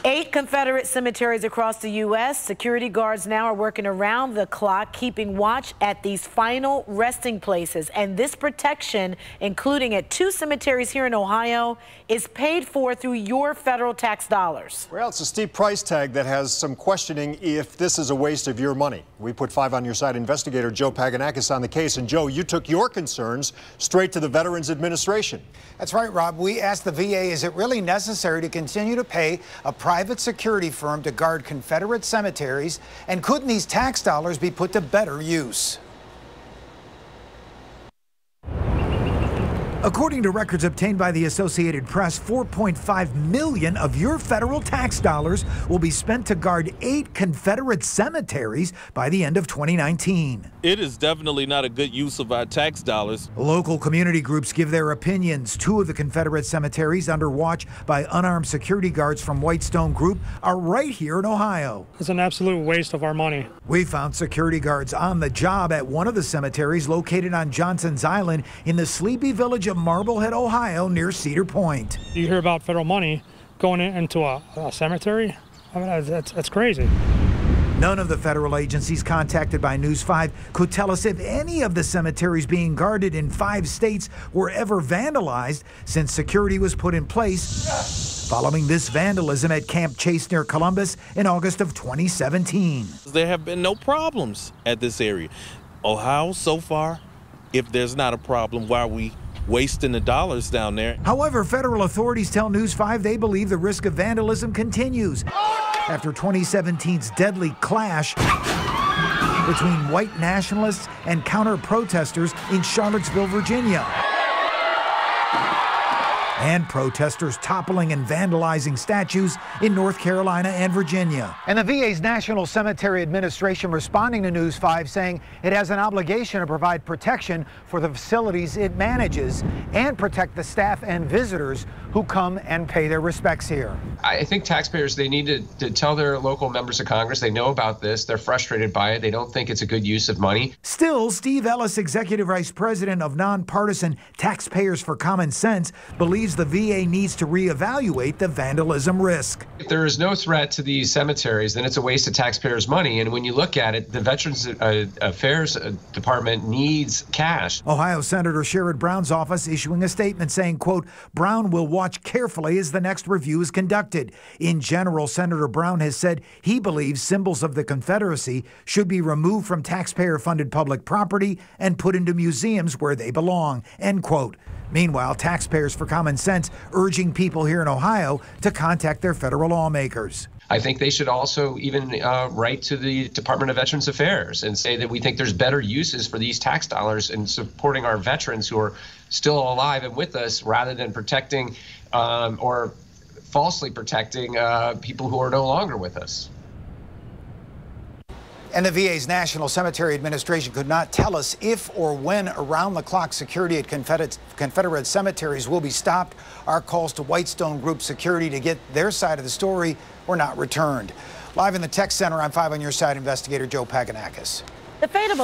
8 Confederate cemeteries across the U.S. Security guards now are working around the clock, keeping watch at these final resting places. And this protection, including at 2 cemeteries here in Ohio, is paid for through your federal tax dollars. Well, it's a steep price tag that has some questioning if this is a waste of your money. We put 5 on your side investigator Joe Paganakis on the case. And Joe, you took your concerns straight to the Veterans Administration. That's right, Rob. We asked the VA, is it really necessary to continue to pay a private security firm to guard Confederate cemeteries, and couldn't these tax dollars be put to better use? According to records obtained by the Associated Press, $4.5 million of your federal tax dollars will be spent to guard 8 Confederate cemeteries by the end of 2019. It is definitely not a good use of our tax dollars. Local community groups give their opinions. 2 of the Confederate cemeteries under watch by unarmed security guards from Whitestone Group are right here in Ohio. It's an absolute waste of our money. We found security guards on the job at one of the cemeteries located on Johnson's Island in the sleepy village of Marblehead, Ohio, near Cedar Point. You hear about federal money going into a cemetery? I mean, that's crazy. None of the federal agencies contacted by News 5 could tell us if any of the cemeteries being guarded in 5 states were ever vandalized since security was put in place following this vandalism at Camp Chase near Columbus in August of 2017. There have been no problems at this area. Ohio, so far, if there's not a problem, why are we wasting the dollars down there? However, federal authorities tell News 5 they believe the risk of vandalism continues after 2017's deadly clash between white nationalists and counter-protesters in Charlottesville, Virginia. And protesters toppling and vandalizing statues in North Carolina and Virginia. And the VA's National Cemetery Administration responding to News 5 saying it has an obligation to provide protection for the facilities it manages and protect the staff and visitors who come and pay their respects here. I think taxpayers, they need to tell their local members of Congress they know about this. They're frustrated by it. They don't think it's a good use of money. Still, Steve Ellis, Executive Vice President of Nonpartisan Taxpayers for Common Sense, believes the VA needs to reevaluate the vandalism risk. If there is no threat to these cemeteries, then it's a waste of taxpayers' money. And when you look at it, the Veterans Affairs Department needs cash. Ohio Senator Sherrod Brown's office issuing a statement saying, quote, Brown will watch carefully as the next review is conducted. In general, Senator Brown has said he believes symbols of the Confederacy should be removed from taxpayer-funded public property and put into museums where they belong, end quote. Meanwhile, Taxpayers for Common Sense urging people here in Ohio to contact their federal lawmakers. I think they should also even write to the Department of Veterans Affairs and say that we think there's better uses for these tax dollars in supporting our veterans who are still alive and with us, rather than protecting or falsely protecting people who are no longer with us. And the VA's National Cemetery Administration could not tell us if or when around-the-clock security at Confederate cemeteries will be stopped. Our calls to Whitestone Group Security to get their side of the story were not returned. Live in the Tech Center, I'm 5 on your side investigator Joe Paganakis. The fate of a